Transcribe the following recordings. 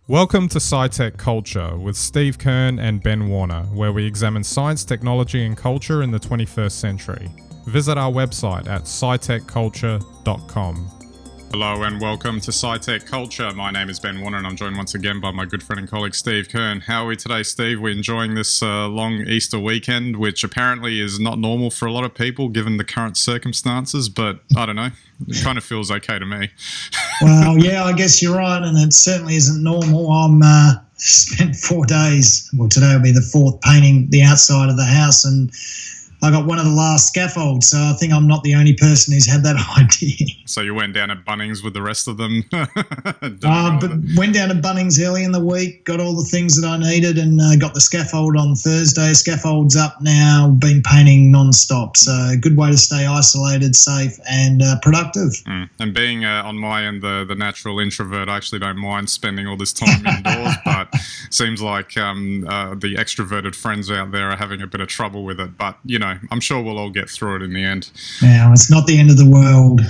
Welcome to SciTech Culture with Steve Kern and Ben Warner, where we examine science, technology and culture in the 21st century. Visit our website at scitechculture.com. Hello and welcome to SciTech Culture. My name is Ben Warner and I'm joined once again by my good friend and colleague Steve Kern. How are we today, Steve? We're enjoying this long Easter weekend, which apparently is not normal for a lot of people given the current circumstances, but I don't know. It kind of feels okay to me. Well, yeah, I guess you're right, and it certainly isn't normal. I'm spent 4 days, well, today will be the fourth, painting the outside of the house, and I got one of the last scaffolds, so I think I'm not the only person who's had that idea. So you went down at Bunnings with the rest of them? But went down to Bunnings early in the week, got all the things that I needed, and got the scaffold on Thursday. Scaffold's up now, been painting non-stop, so a good way to stay isolated, safe, and productive. And being on my end, the natural introvert, I actually don't mind spending all this time indoors, but seems like the extroverted friends out there are having a bit of trouble with it. But, you know, I'm sure we'll all get through it in the end. Now, it's not the end of the world.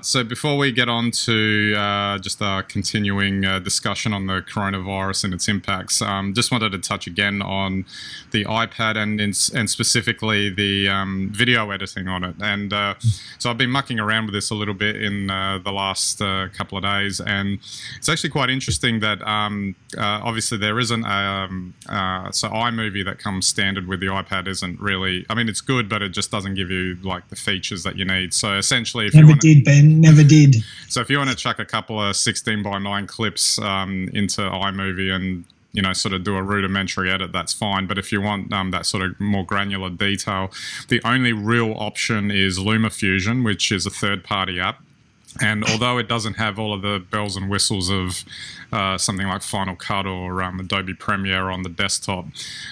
So before we get on to just a continuing discussion on the coronavirus and its impacts, just wanted to touch again on the iPad and specifically the video editing on it. And so I've been mucking around with this a little bit in the last couple of days, and it's actually quite interesting that obviously there isn't so iMovie that comes standard with the iPad isn't really, I mean, it's good, but it just doesn't give you like the features that you need. So essentially, if you want to, Ben, never did. So if you want to chuck a couple of 16:9 clips into iMovie and, you know, sort of do a rudimentary edit, that's fine. But if you want that sort of more granular detail, the only real option is LumaFusion, which is a third-party app. And although it doesn't have all of the bells and whistles of something like Final Cut or Adobe Premiere on the desktop,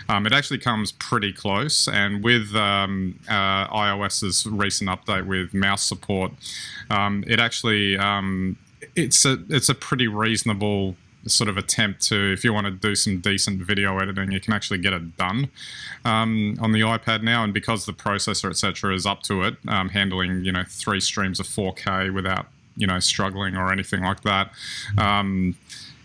it actually comes pretty close. And with iOS's recent update with mouse support, it actually it's a pretty reasonable sort of attempt to, if you want to do some decent video editing, you can actually get it done on the iPad now. And because the processor, etc., is up to it, handling, you know, 3 streams of 4K without, you know, struggling or anything like that,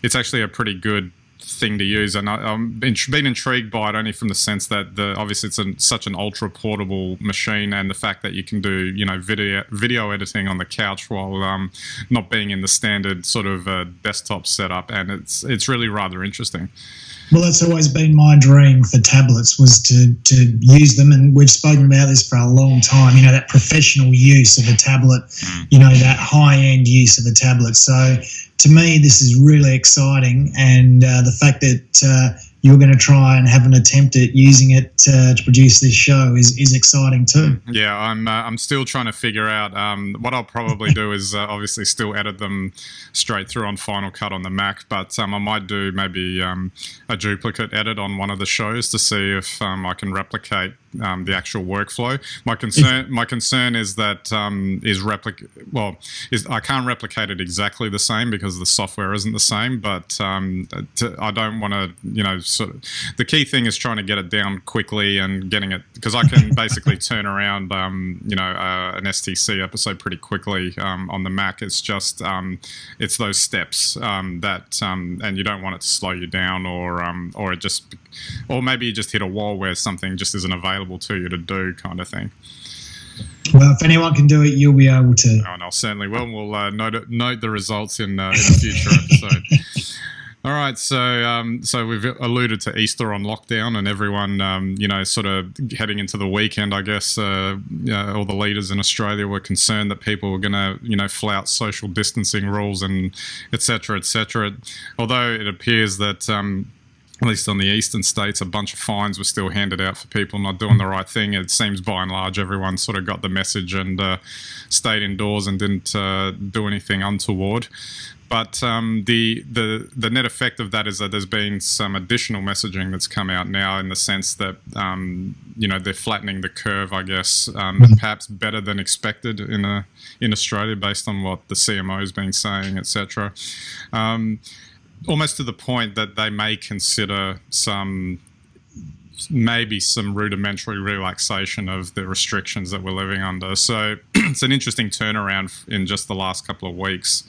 it's actually a pretty good thing to use. And I've been intrigued by it only from the sense that obviously it's such an ultra portable machine, and the fact that you can do, you know, video editing on the couch while not being in the standard sort of desktop setup, and it's really rather interesting. Well, that's always been my dream for tablets, was to use them, and we've spoken about this for a long time, you know, that professional use of a tablet, you know, that high-end use of a tablet. So to me, this is really exciting, and the fact that you're going to try and have an attempt at using it to produce this show is exciting too. Yeah, I'm still trying to figure out what I'll probably do is obviously still edit them straight through on Final Cut on the Mac, but I might do maybe a duplicate edit on one of the shows to see if I can replicate the actual workflow. My concern is that I can't replicate it exactly the same because the software isn't the same. But I don't want to, you know, sort of, the key thing is trying to get it down quickly and getting it, because I can basically turn around, you know, an STC episode pretty quickly on the Mac. It's just it's those steps that and you don't want it to slow you down, or it just, or maybe you just hit a wall where something just isn't available to you to do, kind of thing. Well, if anyone can do it, you'll be able to. Oh, and I certainly will. We'll note the results in a future episode. All right, so we've alluded to Easter on lockdown, and everyone, you know, sort of heading into the weekend. I guess all the leaders in Australia were concerned that people were going to, you know, flout social distancing rules and et cetera, et cetera. Although it appears that at least on the eastern states, a bunch of fines were still handed out for people not doing the right thing. It seems by and large everyone sort of got the message and stayed indoors and didn't do anything untoward. But the net effect of that is that there's been some additional messaging that's come out now, in the sense that you know, they're flattening the curve, I guess, perhaps better than expected in Australia, based on what the CMO has been saying, etc. Almost to the point that they may consider maybe some rudimentary relaxation of the restrictions that we're living under. So it's an interesting turnaround in just the last couple of weeks.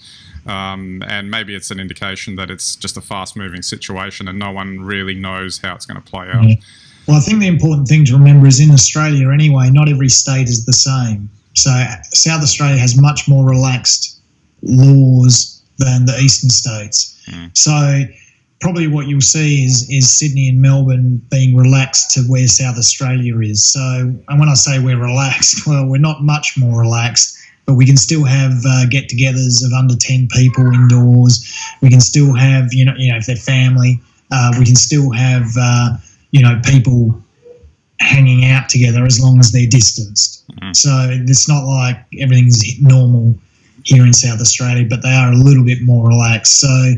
And maybe it's an indication that it's just a fast-moving situation and no one really knows how it's going to play out. Yeah. Well, I think the important thing to remember is in Australia anyway, not every state is the same. So South Australia has much more relaxed laws than the eastern states. So probably what you'll see is Sydney and Melbourne being relaxed to where South Australia is. So, and when I say we're relaxed, well, we're not much more relaxed, but we can still have get-togethers of under 10 people indoors. We can still have, you know, if they're family, we can still have, people hanging out together as long as they're distanced. So it's not like everything's normal here in South Australia, but they are a little bit more relaxed. So,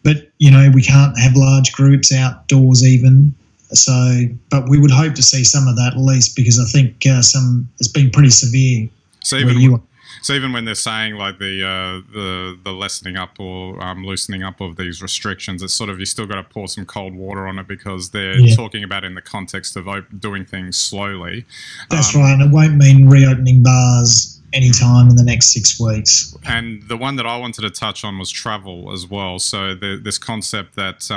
but, we can't have large groups outdoors even. So, but we would hope to see some of that at least, because I think it's been pretty severe. So even when they're saying like the lessening up or loosening up of these restrictions, it's sort of, you still got to pour some cold water on it, because they're talking about in the context of doing things slowly. That's right, and it won't mean reopening bars anytime in the next 6 weeks. And the one that I wanted to touch on was travel as well. So this concept that,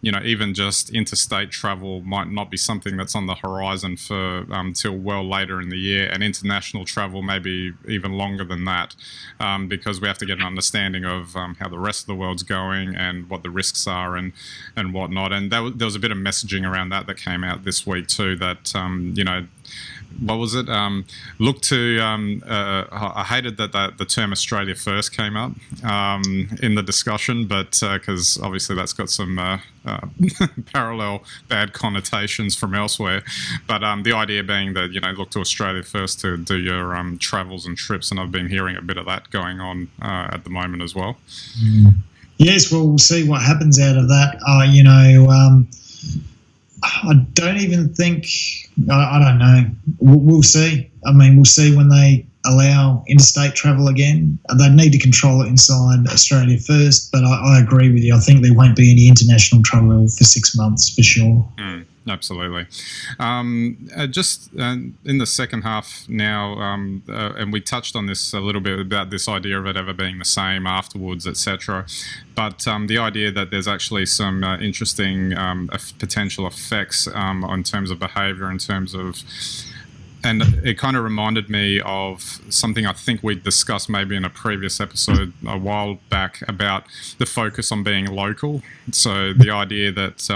even just interstate travel might not be something that's on the horizon for till well later in the year, and international travel maybe even longer than that, because we have to get an understanding of how the rest of the world's going and what the risks are and whatnot. And there was a bit of messaging around that came out this week too, that, what was it? Look to. I hated that the term Australia First came up in the discussion, but because obviously that's got some parallel bad connotations from elsewhere. But the idea being that look to Australia first to do your travels and trips, and I've been hearing a bit of that going on at the moment as well. Yes, well, we'll see what happens out of that. I don't even think, I don't know. We'll see. I mean, we'll see when they allow interstate travel again. They need to control it inside Australia first, but I agree with you. I think there won't be any international travel for 6 months for sure. Absolutely. Just in the second half now, and we touched on this a little bit about this idea of it ever being the same afterwards, etc. But the idea that there's actually some interesting potential effects in terms of behaviour, in terms of, and it kind of reminded me of something I think we discussed maybe in a previous episode a while back about the focus on being local. So the idea that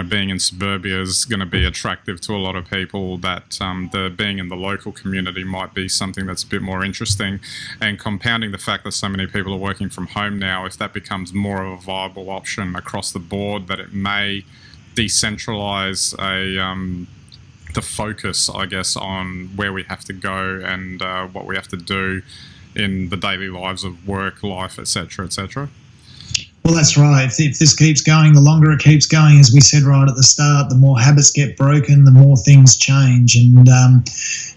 being in suburbia is going to be attractive to a lot of people, that the being in the local community might be something that's a bit more interesting, and compounding the fact that so many people are working from home now, if that becomes more of a viable option across the board, that it may decentralize the focus, I guess, on where we have to go and what we have to do in the daily lives of work, life, etc., etc. Well, that's right. If this keeps going, the longer it keeps going, as we said right at the start, the more habits get broken, the more things change. And,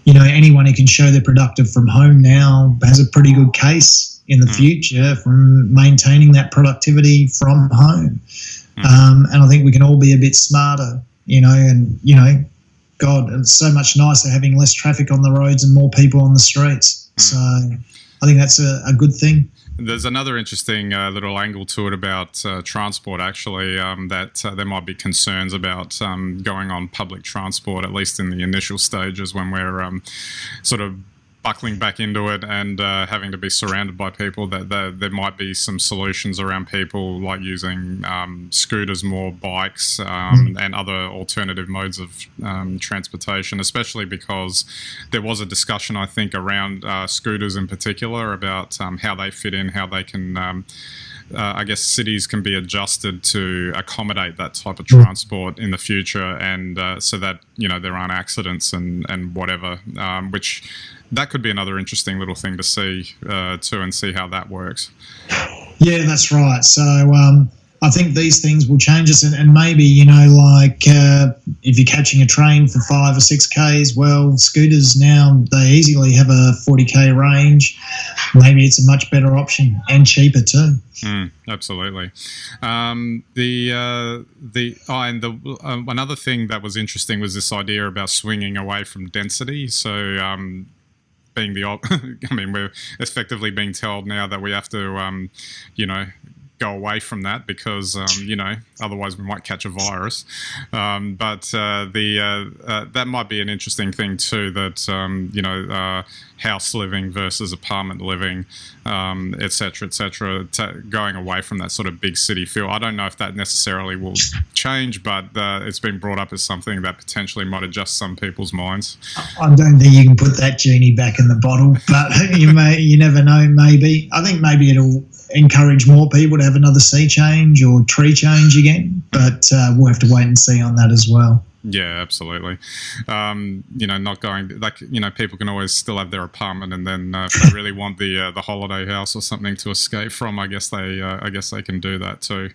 anyone who can show they're productive from home now has a pretty good case in the future from maintaining that productivity from home. And I think we can all be a bit smarter, God, it's so much nicer having less traffic on the roads and more people on the streets. So I think that's a good thing. There's another interesting little angle to it about transport, actually, that there might be concerns about going on public transport, at least in the initial stages when we're sort of buckling back into it and having to be surrounded by people, that there might be some solutions around people like using scooters more, bikes, and other alternative modes of transportation, especially because there was a discussion, I think, around scooters in particular about how they fit in, how they can I guess cities can be adjusted to accommodate that type of transport in the future, and so that there aren't accidents and whatever, which that could be another interesting little thing to see too, and see how that works. Yeah, that's right. So I think these things will change us, and maybe if you're catching a train for 5 or 6 Ks, well, scooters now, they easily have a 40K range. Maybe it's a much better option and cheaper too. Absolutely. Another thing that was interesting was this idea about swinging away from density. So being I mean, we're effectively being told now that we have to, go away from that because otherwise we might catch a virus. But that might be an interesting thing too. That house living versus apartment living, et cetera, going away from that sort of big city feel. I don't know if that necessarily will change, but it's been brought up as something that potentially might adjust some people's minds. I don't think you can put that genie back in the bottle, but you never know. Maybe I think maybe it'll encourage more people to have another sea change or tree change again, but we'll have to wait and see on that as well. Yeah, absolutely. Not going people can always still have their apartment, and then if they really want the holiday house or something to escape from, I guess they can do that too.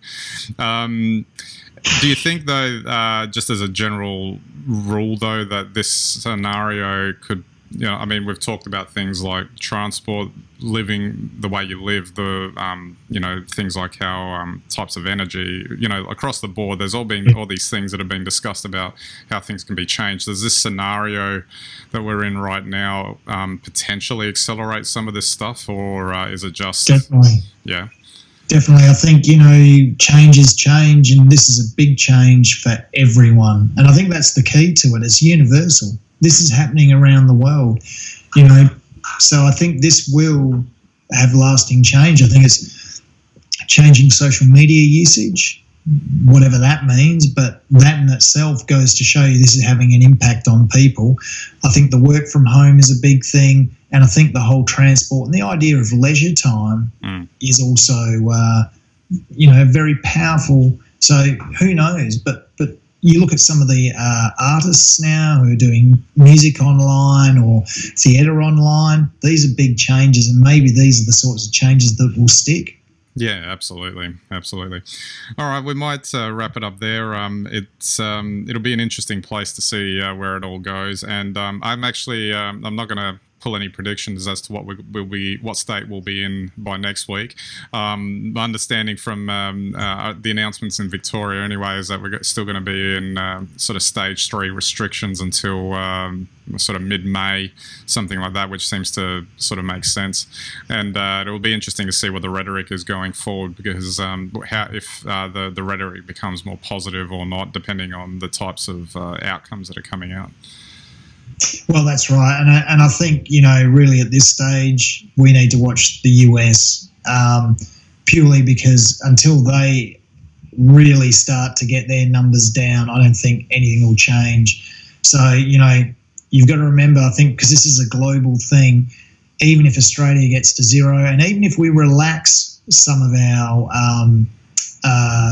Do you think though, just as a general rule though, that this scenario could, we've talked about things like transport, living the way you live, the things like how types of energy, across the board, there's all these things that have been discussed about how things can be changed. Does this scenario that we're in right now potentially accelerate some of this stuff, or is it just definitely? Yeah. Definitely. I think, change is change, and this is a big change for everyone. And I think that's the key to it. It's universal. This is happening around the world, So I think this will have lasting change. I think it's changing social media usage, whatever that means, but that in itself goes to show you this is having an impact on people. I think the work from home is a big thing, and I think the whole transport and the idea of leisure time is also, very powerful. So who knows? But you look at some of the artists now who are doing music online or theatre online. These are big changes, and maybe these are the sorts of changes that will stick. Yeah, absolutely. All right, we might wrap it up there. It'll be an interesting place to see where it all goes, and I'm not going to pull any predictions as to what state we'll be in by next week. My understanding from the announcements in Victoria anyway is that we're still going to be in sort of stage 3 restrictions until sort of mid-May, something like that, which seems to sort of make sense. And it will be interesting to see what the rhetoric is going forward, because if the rhetoric becomes more positive or not, depending on the types of outcomes that are coming out. Well, that's right. And I think, really at this stage, we need to watch the US purely because until they really start to get their numbers down, I don't think anything will change. So, you've got to remember, I think, because this is a global thing, even if Australia gets to 0, and even if we relax some of our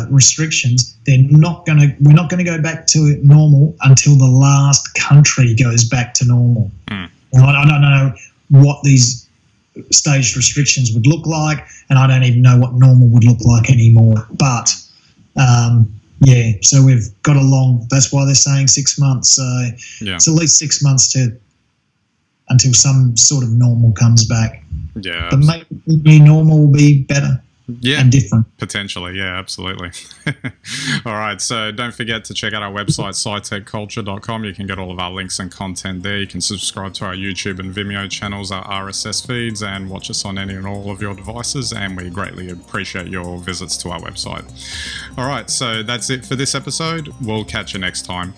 restrictions, we're not going to go back to normal until the last country goes back to normal. I don't know what these staged restrictions would look like, and I don't even know what normal would look like anymore. But so we've got that's why they're saying 6 months. So it's at least 6 months until some sort of normal comes back. Yeah, but maybe normal will be better. Yeah, and different. Potentially, yeah, absolutely. All right, so don't forget to check out our website, SciTechCulture.com. You can get all of our links and content there. You can subscribe to our YouTube and Vimeo channels, our RSS feeds, and watch us on any and all of your devices, and we greatly appreciate your visits to our website. All right, so that's it for this episode. We'll catch you next time.